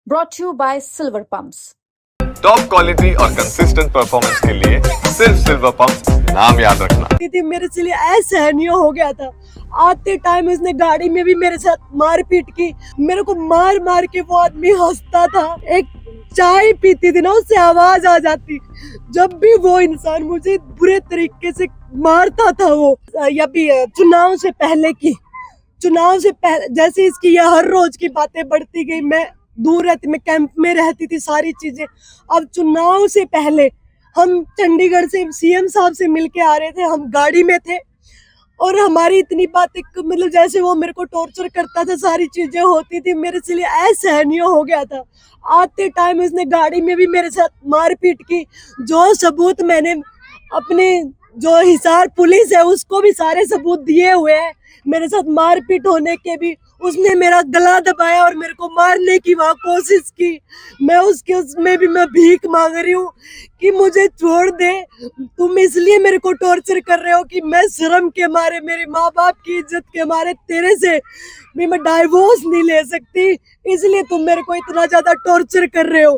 brought to you by Silver Pumps. Top quality और consistent performance के लिए सिर्फ सिल्वर पंप नाम याद रखना। थी मेरे से लिए असहनीय हो गया था। आते टाइम इसने गाड़ी में भी मेरे साथ मारपीट की। मेरे को मार मार के वो आदमी हंसता था। एक चाय पीती थी ना, उससे आवाज आ जाती। जब भी वो इंसान मुझे बुरे तरीके से मारता था, वो या भी चुनाव से पहले की, चुनाव से पहले जैसे इसकी ये हर रोज की बातें बढ़ती गई। मैं दूर रहती, मैं कैंप में रहती थी, सारी चीजें। अब चुनाव से पहले हम चंडीगढ़ से सीएम साहब से मिलके आ रहे थे, हम गाड़ी में थे और हमारी इतनी बातें, मतलब जैसे वो मेरे को टॉर्चर करता था, सारी चीजें होती थी। मेरे से लिए असहनीय हो गया था। आते टाइम इसने गाड़ी में भी मेरे साथ मारपीट की। जो सबूत मैंने अपने, जो हिसार पुलिस है उसको भी सारे सबूत दिए हुए हैं। मेरे साथ मारपीट होने के भी उसने मेरा गला दबाया और मेरे को मारने की वहां कोशिश की। मैं उसमें भी मैं भीख मांग रही हूँ कि मुझे छोड़ दे। तुम इसलिए मेरे को टॉर्चर कर रहे हो कि मैं शर्म के मारे, मेरे माँ बाप की इज्जत के मारे तेरे से भी मैं डाइवोर्स नहीं ले सकती, इसलिए तुम मेरे को इतना ज्यादा टॉर्चर कर रहे हो।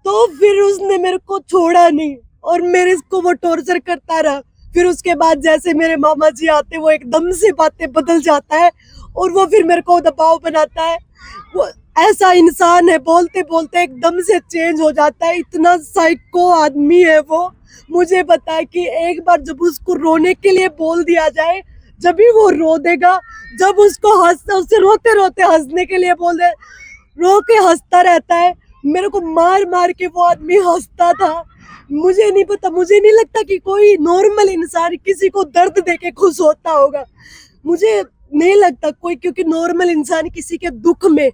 तो फिर उसने मेरे को छोड़ा नहीं और मेरे को वो टॉर्चर करता रहा। फिर उसके बाद जैसे मेरे मामा जी आते, वो एकदम से बातें बदल जाता है और वो फिर मेरे को दबाव बनाता है। वो ऐसा इंसान है, बोलते बोलते एकदम से चेंज हो जाता है। इतना साइको आदमी है वो। मुझे पता है कि एक बार जब उसको रोने के लिए बोल दिया जाए, जब भी वो रो देगा। जब उसको उसे रोते रोते हंसने के लिए बोल दे, रो के हंसता रहता है। मेरे को मार मार के वो आदमी हंसता था। मुझे नहीं पता, मुझे नहीं लगता कि कोई नॉर्मल इंसान किसी को दर्द देके खुश होता होगा। मुझे नहीं लगता कोई, क्योंकि नॉर्मल इंसान किसी के दुख में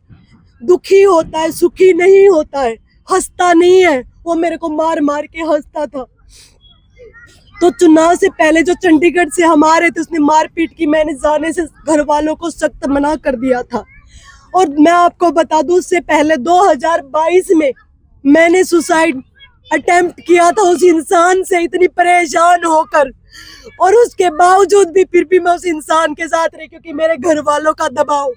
दुखी होता है, सुखी नहीं होता है, हंसता नहीं है। वो मेरे को मार मार के हंसता था। तो चुनाव से पहले जो चंडीगढ़ से हम आ रहे थे, उसने मारपीट की। मैंने जाने से घर वालों को सख्त मना कर दिया था। और मैं आपको बता दूं, उससे पहले 2022 में मैंने सुसाइड अटेम्प्ट किया था उस इंसान से, इतनी परेशान होकर। और उसके बावजूद भी फिर भी मैं उस इंसान के साथ रही, क्योंकि मेरे घर वालों का दबाव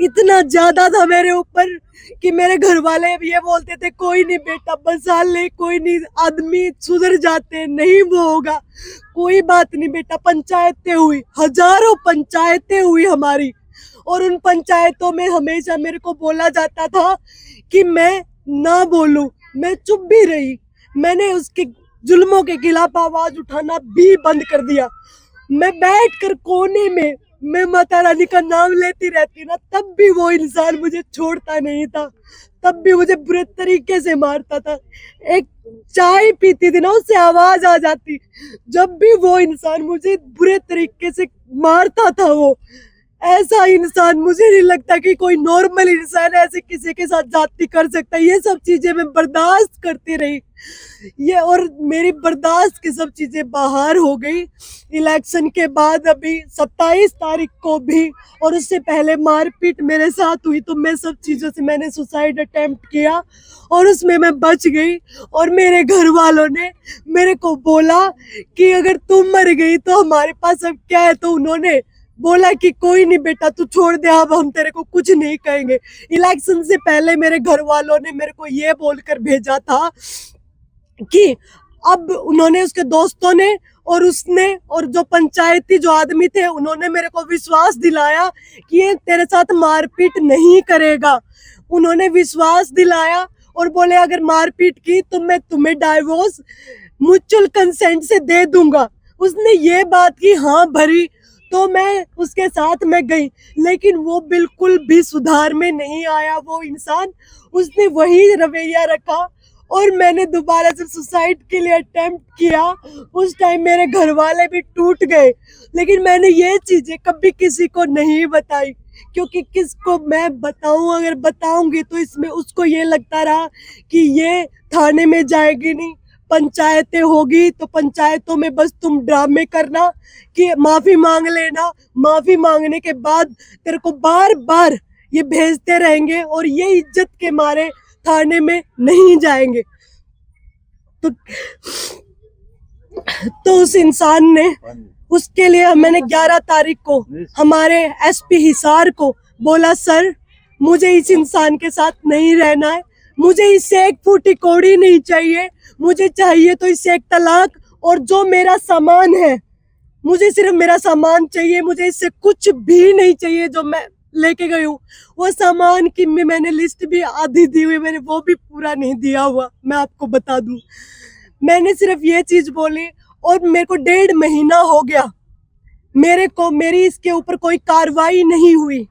इतना ज्यादा था मेरे ऊपर कि मेरे घर वाले ये बोलते थे, कोई नहीं बेटा बसा ले, कोई नहीं, आदमी सुधर जाते, नहीं वो होगा, कोई बात नहीं बेटा। पंचायतें हुई, हजारों पंचायतें हुई हमारी, और उन पंचायतों में हमेशा मेरे को बोला जाता था कि मैं ना बोलूं। मैं चुप भी रही। मैंने उसके जुल्मों के खिलाफ आवाज उठाना भी बंद कर दिया। मैं बैठकर कोने में मैं माता रानी का नाम लेती रहती ना, तब भी वो इंसान मुझे छोड़ता नहीं था। तब भी मुझे बुरे तरीके से मारता था। एक चाय पीती थी ना, उससे आवाज आ जाती। जब भी वो इंसान मुझे बुरे तरीके से मारता था, वो ऐसा इंसान, मुझे नहीं लगता कि कोई नॉर्मल इंसान ऐसे किसी के साथ जाती कर सकता है। ये सब चीजें मैं बर्दाश्त करती रही, ये, और मेरी बर्दाश्त की सब चीजें बाहर हो गई। इलेक्शन के बाद अभी 27 तारीख को भी, और उससे पहले मारपीट मेरे साथ हुई, तो मैं सब चीजों से मैंने सुसाइड अटेम्प्ट किया और उसमें मैं बच गई। और मेरे घर वालों ने मेरे को बोला कि अगर तुम मर गई तो हमारे पास अब क्या है। तो उन्होंने बोला कि कोई नहीं बेटा, तू छोड़ दे, अब हम तेरे को कुछ नहीं कहेंगे। इलेक्शन से पहले मेरे घर वालों ने मेरे को ये बोलकर भेजा था कि अब उन्होंने, उसके दोस्तों ने और उसने और जो पंचायती जो आदमी थे, उन्होंने मेरे को विश्वास दिलाया कि ये तेरे साथ मारपीट नहीं करेगा। उन्होंने विश्वास दिलाया और बोले अगर मारपीट की तो मैं तुम्हें डाइवोर्स म्यूचुअल कंसेंट से दे दूंगा। उसने ये बात की हाँ भरी, तो मैं उसके साथ में गई, लेकिन वो बिल्कुल भी सुधार में नहीं आया वो इंसान। उसने वही रवैया रखा और मैंने दोबारा जब सुसाइड के लिए अटेम्प्ट किया, उस टाइम मेरे घर वाले भी टूट गए। लेकिन मैंने ये चीजें कभी किसी को नहीं बताई, क्योंकि किसको मैं बताऊं, अगर बताऊंगी तो इसमें उसको ये लगता रहा कि ये थाने में जाएगी नहीं, पंचायतें होगी तो पंचायतों में बस तुम ड्रामे करना कि माफी मांग लेना, माफी मांगने के बाद तेरे को बार बार ये भेजते रहेंगे और ये इज्जत के मारे थाने में नहीं जाएंगे। तो उस इंसान ने, उसके लिए मैंने 11 तारीख को हमारे एसपी हिसार को बोला, सर मुझे इस इंसान के साथ नहीं रहना है, मुझे इससे एक फूटी कौड़ी नहीं चाहिए, मुझे चाहिए तो इससे एक तलाक। और जो मेरा सामान है, मुझे सिर्फ मेरा सामान चाहिए, मुझे इससे कुछ भी नहीं चाहिए जो मैं लेके गई हूँ। वो सामान की मैंने लिस्ट भी आधी दी हुई, मैंने वो भी पूरा नहीं दिया हुआ, मैं आपको बता दूं। मैंने सिर्फ ये चीज बोली और मेरे को 1.5 महीना हो गया, मेरी इसके ऊपर कोई कार्रवाई नहीं हुई।